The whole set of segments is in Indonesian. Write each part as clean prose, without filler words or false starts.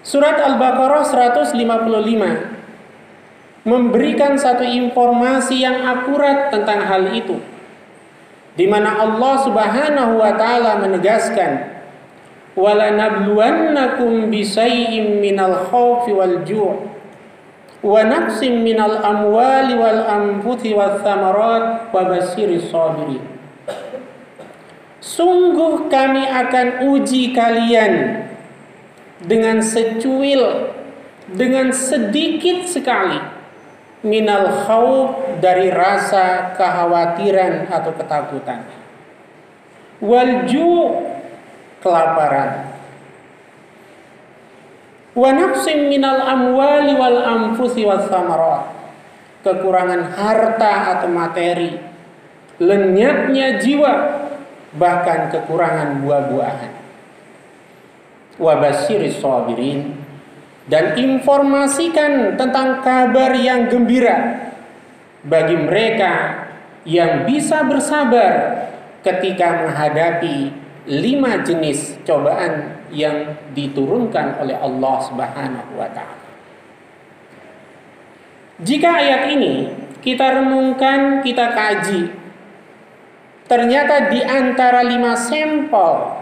Surat Al-Baqarah 155 memberikan satu informasi yang akurat tentang hal itu, di mana Allah Subhanahu wa taala menegaskan, "Walanabluwannakum bisayyin minal khaufi wal ju' wa naqsim minal amwali wal anfusi wath thamarat wa basyiris sabirin." Sungguh kami akan uji kalian dengan secuil, dengan sedikit sekali, minal khauf, dari rasa kekhawatiran atau ketakutan, wal ju', kelaparan, wa naqsim minal amwali wal anfusi wath thamarat, kekurangan harta atau materi, lenyapnya jiwa, bahkan kekurangan buah-buahan. Wa basyiris sabirin, dan informasikan tentang kabar yang gembira bagi mereka yang bisa bersabar ketika menghadapi 5 jenis cobaan yang diturunkan oleh Allah Subhanahu wa taala. Jika ayat ini kita renungkan, kita kaji, ternyata di antara 5 sampel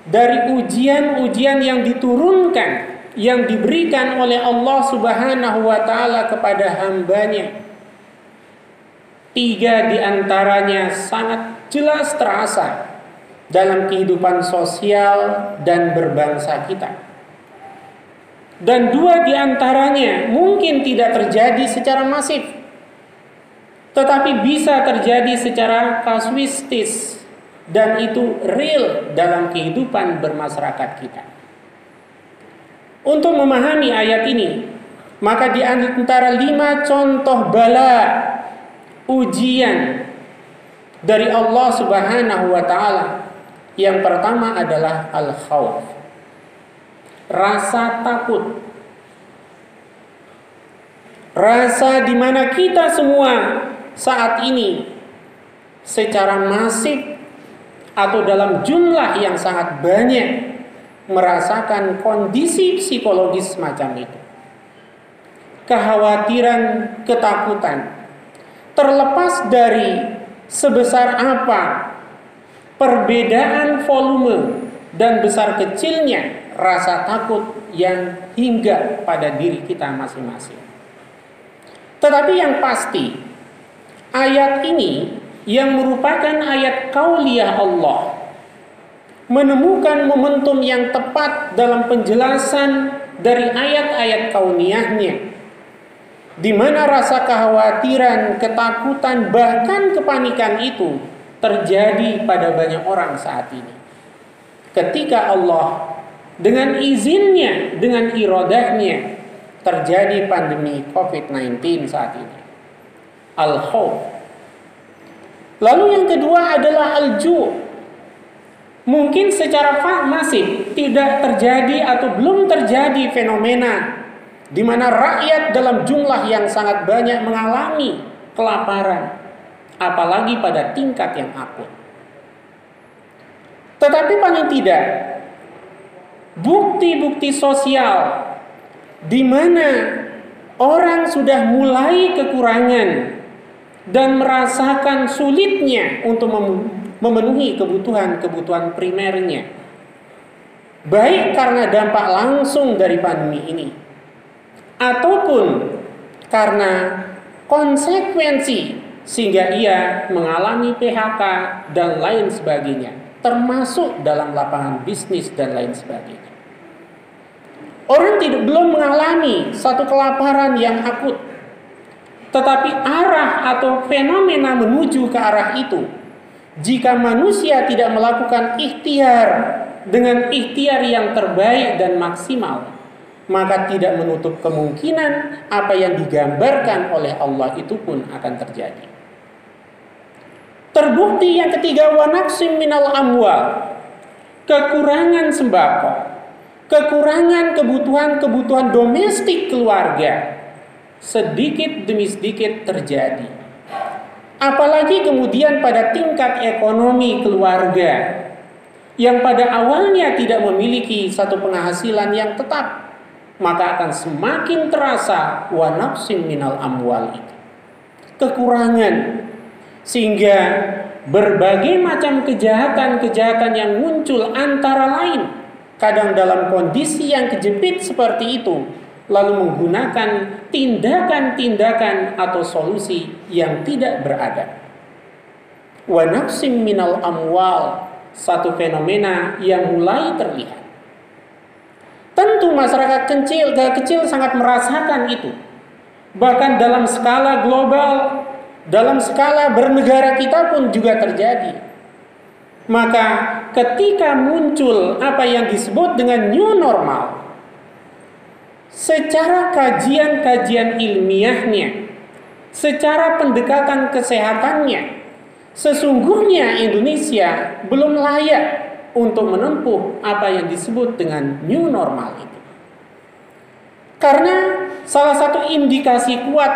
dari ujian-ujian yang diturunkan, yang diberikan oleh Allah Subhanahu wa taala kepada hambanya, 3 di antaranya sangat jelas terasa dalam kehidupan sosial dan berbangsa kita. Dan 2 di antaranya mungkin tidak terjadi secara masif, tetapi bisa terjadi secara kasuistis, dan itu real dalam kehidupan bermasyarakat kita. Untuk memahami ayat ini, maka di antara 5 contoh bala, ujian dari Allah Subhanahu wa taala, yang pertama adalah al-khauf, rasa takut. Rasa di mana kita semua saat ini secara masif atau dalam jumlah yang sangat banyak merasakan kondisi psikologis semacam itu. Kekhawatiran, ketakutan, terlepas dari sebesar apa perbedaan volume dan besar kecilnya rasa takut yang hingga pada diri kita masing-masing. Tetapi yang pasti, ayat ini yang merupakan ayat qauliyah Allah menemukan momentum yang tepat dalam penjelasan dari ayat-ayat kauniyahnya, di mana rasa kekhawatiran, ketakutan, bahkan kepanikan itu terjadi pada banyak orang saat ini. Ketika Allah dengan izinnya, dengan iradahnya, terjadi pandemi COVID-19 saat ini, al-khauf. Lalu yang kedua adalah al-ju'. Mungkin secara masif tidak terjadi atau belum terjadi fenomena di mana rakyat dalam jumlah yang sangat banyak mengalami kelaparan, apalagi pada tingkat yang akut. Tetapi paling tidak, bukti-bukti sosial di mana orang sudah mulai kekurangan dan merasakan sulitnya untuk memenuhi kebutuhan primernya, baik karena dampak langsung dari pandemi ini ataupun karena konsekuensi sehingga ia mengalami PHK dan lain sebagainya, termasuk dalam lapangan bisnis dan lain sebagainya. Orang belum mengalami satu kelaparan yang akut, tetapi arah atau fenomena menuju ke arah itu, jika manusia tidak melakukan ikhtiar dengan ikhtiar yang terbaik dan maksimal, maka tidak menutup kemungkinan apa yang digambarkan oleh Allah itu pun akan terjadi. Terbukti yang ketiga, wa naqsim minal amwal, kekurangan sembako, kekurangan kebutuhan domestik keluarga, sedikit demi sedikit terjadi. Apalagi kemudian pada tingkat ekonomi keluarga, yang pada awalnya tidak memiliki satu penghasilan yang tetap, maka akan semakin terasa wa nafsin minal amwal itu. Kekurangan, sehingga berbagai macam kejahatan-kejahatan yang muncul antara lain kadang dalam kondisi yang kejepit seperti itu, lalu menggunakan tindakan-tindakan atau solusi yang tidak beradab. Wa nafsin minal amwal, satu fenomena yang mulai terlihat. Tentu masyarakat kecil sangat merasakan itu. Bahkan dalam skala global, dalam skala bernegara kita pun juga terjadi. Maka ketika muncul apa yang disebut dengan new normal, secara kajian-kajian ilmiahnya, secara pendekatan kesehatannya, sesungguhnya Indonesia belum layak untuk menempuh apa yang disebut dengan new normal itu. Karena salah satu indikasi kuat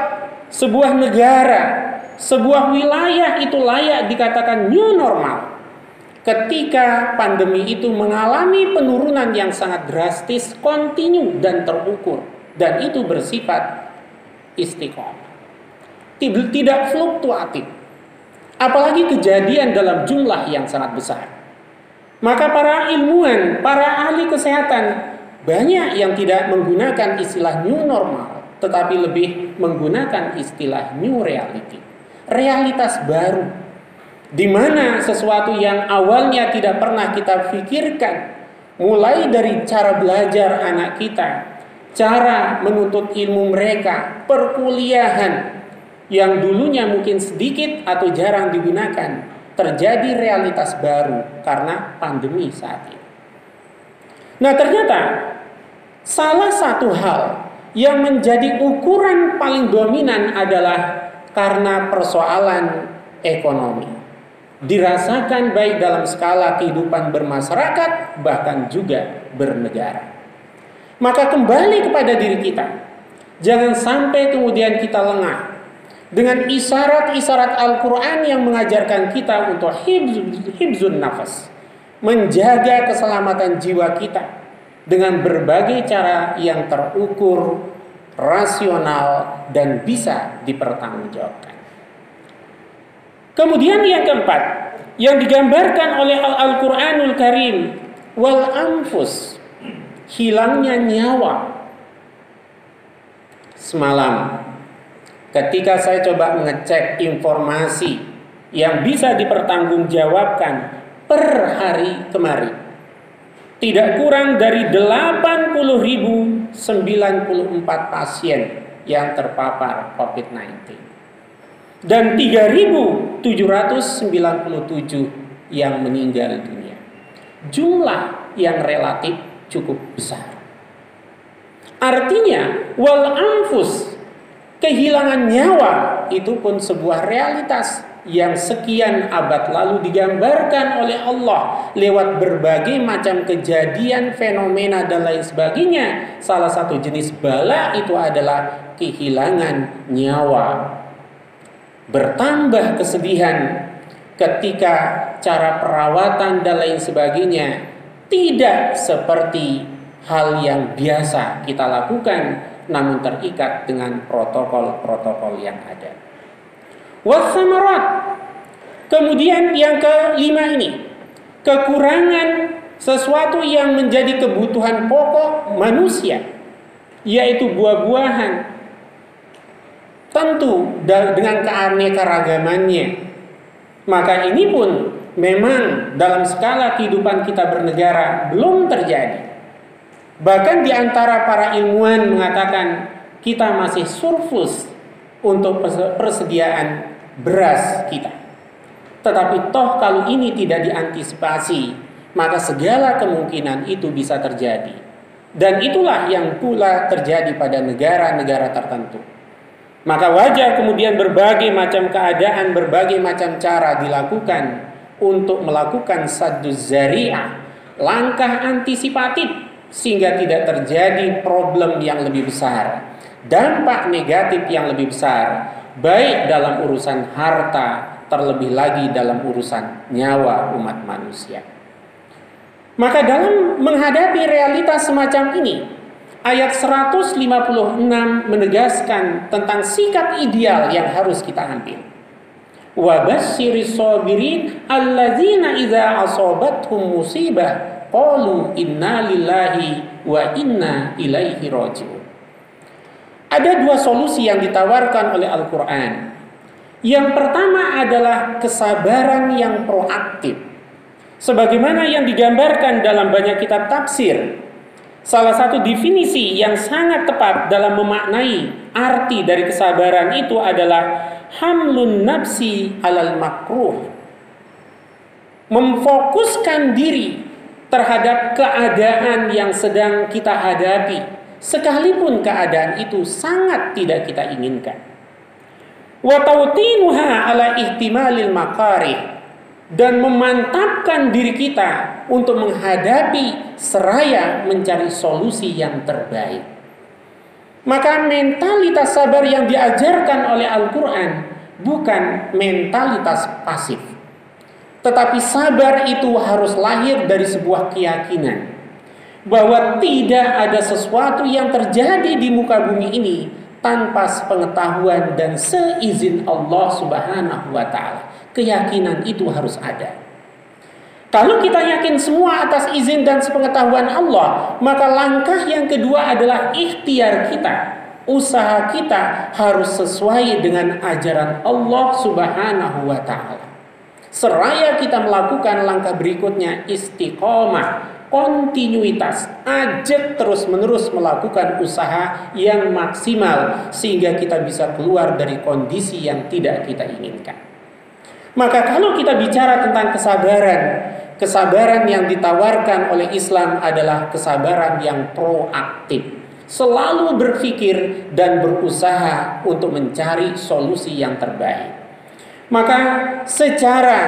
sebuah negara, sebuah wilayah itu layak dikatakan new normal ketika pandemi itu mengalami penurunan yang sangat drastis, kontinu dan terukur, dan itu bersifat istiqomah, tidak fluktuatif, apalagi kejadian dalam jumlah yang sangat besar. Maka para ilmuwan, para ahli kesehatan banyak yang tidak menggunakan istilah new normal, tetapi lebih menggunakan istilah new reality, realitas baru, di mana sesuatu yang awalnya tidak pernah kita pikirkan, mulai dari cara belajar anak kita, cara menuntut ilmu mereka, perkuliahan yang dulunya mungkin sedikit atau jarang digunakan, terjadi realitas baru karena pandemi saat ini. Nah, ternyata salah satu hal yang menjadi ukuran paling dominan adalah karena persoalan ekonomi. Dirasakan baik dalam skala kehidupan bermasyarakat, bahkan juga bernegara. Maka kembali kepada diri kita. Jangan sampai kemudian kita lengah dengan isyarat-isyarat Al-Quran yang mengajarkan kita untuk hibzun nafas, menjaga keselamatan jiwa kita dengan berbagai cara yang terukur, rasional, dan bisa dipertanggungjawabkan. Kemudian yang keempat, yang digambarkan oleh Al-Quranul Karim, wal anfus, hilangnya nyawa. Semalam ketika saya coba mengecek informasi yang bisa dipertanggungjawabkan per hari kemarin, tidak kurang dari 80.094 pasien yang terpapar COVID-19 dan 3.797 yang meninggal dunia. Jumlah yang relatif cukup besar. Artinya wal anfus, kehilangan nyawa itu pun sebuah realitas yang sekian abad lalu digambarkan oleh Allah lewat berbagai macam kejadian, fenomena dan lain sebagainya. Salah satu jenis bala itu adalah kehilangan nyawa. Bertambah kesedihan ketika cara perawatan dan lain sebagainya tidak seperti hal yang biasa kita lakukan, namun terikat dengan protokol-protokol yang ada. Wassamarat. Kemudian yang kelima ini, kekurangan sesuatu yang menjadi kebutuhan pokok manusia, yaitu buah-buahan. Tentu dengan keanekaragamannya. Maka ini pun memang dalam skala kehidupan kita bernegara belum terjadi. Bahkan di antara para ilmuwan mengatakan kita masih surplus untuk persediaan beras kita. Tetapi toh kalau ini tidak diantisipasi, maka segala kemungkinan itu bisa terjadi. Dan itulah yang pula terjadi pada negara-negara tertentu. Maka wajar kemudian berbagai macam keadaan, berbagai macam cara dilakukan untuk melakukan sadduz zari'ah, langkah antisipatif, sehingga tidak terjadi problem yang lebih besar, dampak negatif yang lebih besar, baik dalam urusan harta, terlebih lagi dalam urusan nyawa umat manusia. Maka dalam menghadapi realitas semacam ini, ayat 156 menegaskan tentang sikap ideal yang harus kita ambil. Wa basyiris sabirin alladzina idza asabathum musibah qalu inna lillahi wa inna ilaihi raji'un. Ada dua solusi yang ditawarkan oleh Al-Quran. Yang pertama adalah kesabaran yang proaktif, sebagaimana yang digambarkan dalam banyak kitab tafsir. Salah satu definisi yang sangat tepat dalam memaknai arti dari kesabaran itu adalah hamlun nafsi alal makruh, memfokuskan diri terhadap keadaan yang sedang kita hadapi, sekalipun keadaan itu sangat tidak kita inginkan. Wa tautinuha ala ihtimalil makarih, dan memantapkan diri kita untuk menghadapi seraya mencari solusi yang terbaik. Maka mentalitas sabar yang diajarkan oleh Al-Quran bukan mentalitas pasif, tetapi sabar itu harus lahir dari sebuah keyakinan bahwa tidak ada sesuatu yang terjadi di muka bumi ini tanpa sepengetahuan dan seizin Allah Subhanahu wa Ta'ala. Keyakinan itu harus ada. Kalau kita yakin semua atas izin dan sepengetahuan Allah, maka langkah yang kedua adalah ikhtiar kita. Usaha kita harus sesuai dengan ajaran Allah Subhanahu wa Ta'ala. Seraya kita melakukan langkah berikutnya, istiqomah, kontinuitas, ajak terus-menerus melakukan usaha yang maksimal sehingga kita bisa keluar dari kondisi yang tidak kita inginkan. Maka kalau kita bicara tentang kesabaran yang ditawarkan oleh Islam adalah kesabaran yang proaktif, selalu berpikir dan berusaha untuk mencari solusi yang terbaik. Maka secara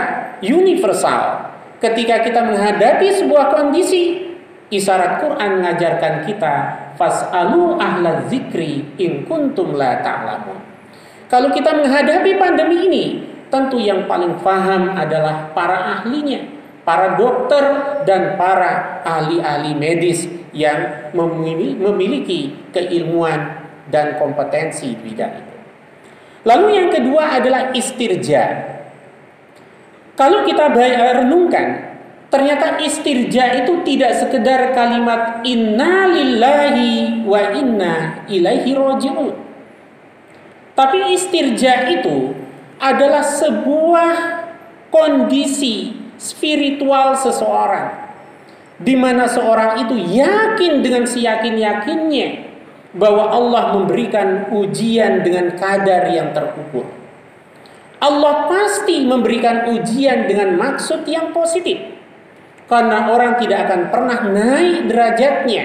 universal, ketika kita menghadapi sebuah kondisi, isyarat Quran mengajarkan kita fas'alu ahla dzikri in kuntum la ta'lamun. Kalau kita menghadapi pandemi ini, tentu yang paling paham adalah para ahlinya, para dokter dan para ahli-ahli medis yang memiliki keilmuan dan kompetensi di bidang itu. Lalu yang kedua adalah istirja. Kalau kita renungkan, ternyata istirja itu tidak sekedar kalimat inna lillahi wa inna ilaihi raji'un. Tapi istirja itu adalah sebuah kondisi spiritual seseorang, di mana seorang itu yakin dengan seyakin-yakinnya bahwa Allah memberikan ujian dengan kadar yang terukur. Allah pasti memberikan ujian dengan maksud yang positif, karena orang tidak akan pernah naik derajatnya,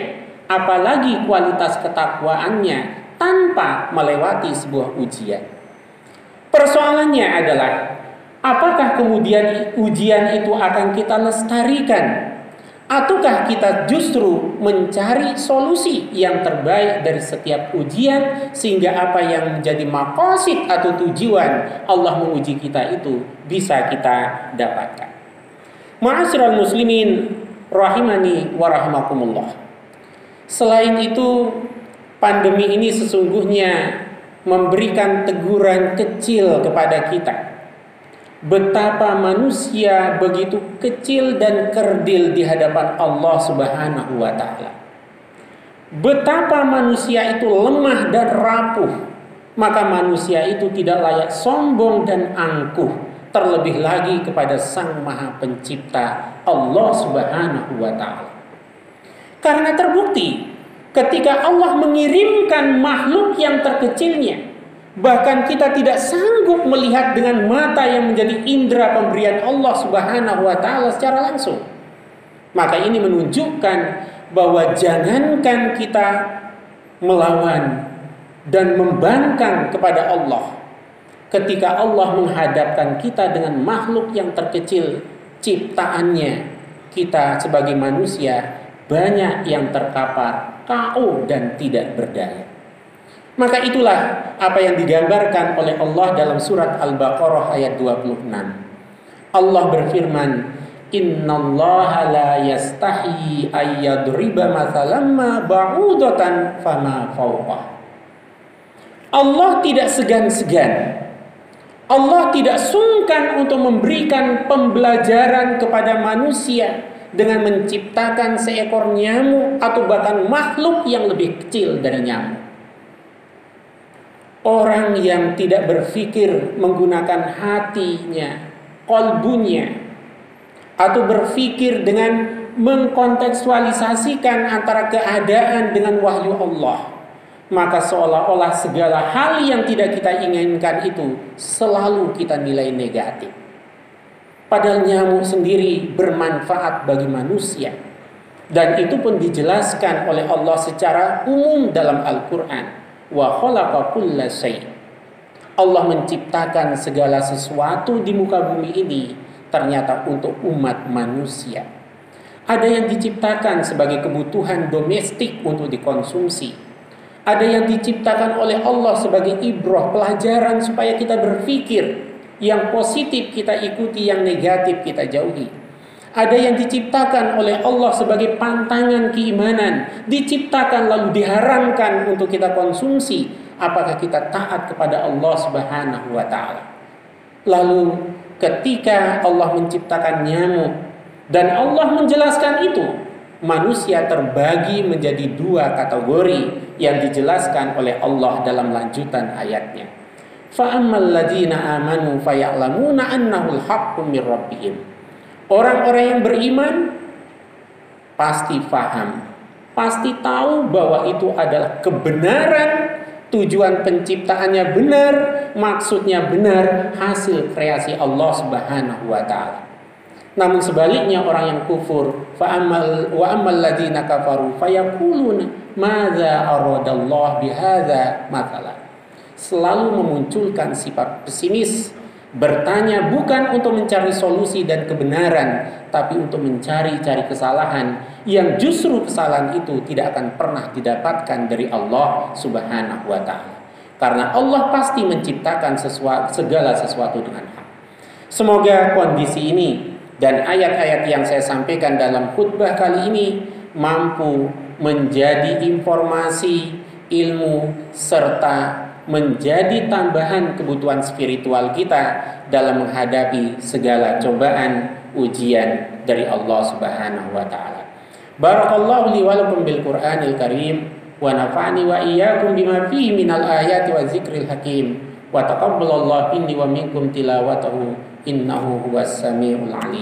apalagi kualitas ketakwaannya, tanpa melewati sebuah ujian. Persoalannya adalah, apakah kemudian ujian itu akan kita lestarikan, ataukah kita justru mencari solusi yang terbaik dari setiap ujian, sehingga apa yang menjadi maqasid atau tujuan Allah menguji kita itu bisa kita dapatkan. Ma'asyiral muslimin rahimani wa rahimakumullah. Selain itu, pandemi ini sesungguhnya memberikan teguran kecil kepada kita. Betapa manusia begitu kecil dan kerdil di hadapan Allah Subhanahu wa Ta'ala. Betapa manusia itu lemah dan rapuh. Maka manusia itu tidak layak sombong dan angkuh, terlebih lagi kepada Sang Maha Pencipta Allah Subhanahu wa Ta'ala. Karena terbukti ketika Allah mengirimkan makhluk yang terkecilnya, bahkan kita tidak sanggup melihat dengan mata yang menjadi indera pemberian Allah Subhanahu wa Ta'ala secara langsung. Maka ini menunjukkan bahwa jangankan kita melawan dan membangkang kepada Allah, ketika Allah menghadapkan kita dengan makhluk yang terkecil ciptaannya, kita sebagai manusia banyak yang terkapar, KO dan tidak berdaya. Maka itulah apa yang digambarkan oleh Allah dalam surat Al-Baqarah ayat 26. Allah berfirman, Innallaha la yastahi ayyadriba mathalan ma ba'udatan fama fawqah. Allah tidak segan-segan, Allah tidak sungkan untuk memberikan pembelajaran kepada manusia dengan menciptakan seekor nyamuk atau bahkan makhluk yang lebih kecil dari nyamuk. Orang yang tidak berpikir menggunakan hatinya, qalbunya, atau berpikir dengan mengkontekstualisasikan antara keadaan dengan wahyu Allah, maka seolah-olah segala hal yang tidak kita inginkan itu selalu kita nilai negatif. Padahal nyamuk sendiri bermanfaat bagi manusia. Dan itu pun dijelaskan oleh Allah secara umum dalam Al-Quran. Wa khalaqa kulla syai'. Allah menciptakan segala sesuatu di muka bumi ini ternyata untuk umat manusia. Ada yang diciptakan sebagai kebutuhan domestik untuk dikonsumsi. Ada yang diciptakan oleh Allah sebagai ibrah, pelajaran supaya kita berpikir. Yang positif kita ikuti, yang negatif kita jauhi. Ada yang diciptakan oleh Allah sebagai pantangan keimanan. Diciptakan lalu diharamkan untuk kita konsumsi. Apakah kita taat kepada Allah Subhanahu wa ta'ala? Lalu ketika Allah menciptakan nyamuk dan Allah menjelaskan itu, manusia terbagi menjadi dua kategori yang dijelaskan oleh Allah dalam lanjutan ayatnya. Fa'ammal ladzina amanu faya'lamuna annahul haqqu mir rabbihim. Orang-orang yang beriman pasti faham, pasti tahu bahwa itu adalah kebenaran, tujuan penciptaannya benar, maksudnya benar, hasil kreasi Allah Subhanahu wa ta'ala. Namun sebaliknya orang yang kufur, wa ammal ladzina kafaru fayaquluna madza aradallahu bihadza mathalan. Selalu memunculkan sifat pesimis, bertanya bukan untuk mencari solusi dan kebenaran, tapi untuk mencari-cari kesalahan, yang justru kesalahan itu tidak akan pernah didapatkan dari Allah Subhanahu wa ta'ala. Karena Allah pasti menciptakan segala sesuatu dengan hak. Semoga kondisi ini dan ayat-ayat yang saya sampaikan dalam khutbah kali ini mampu menjadi informasi, ilmu, serta menjadi tambahan kebutuhan spiritual kita dalam menghadapi segala cobaan, ujian dari Allah Subhanahu wa ta'ala. Barakallahu li wa lakum bil Qur'anil Karim wa nafa'ani wa iyyakum bima fihi minal ayati wa zikril hakim wa taqabbalallahu minni wa minkum tilawatahu innahu huwas samiul alim.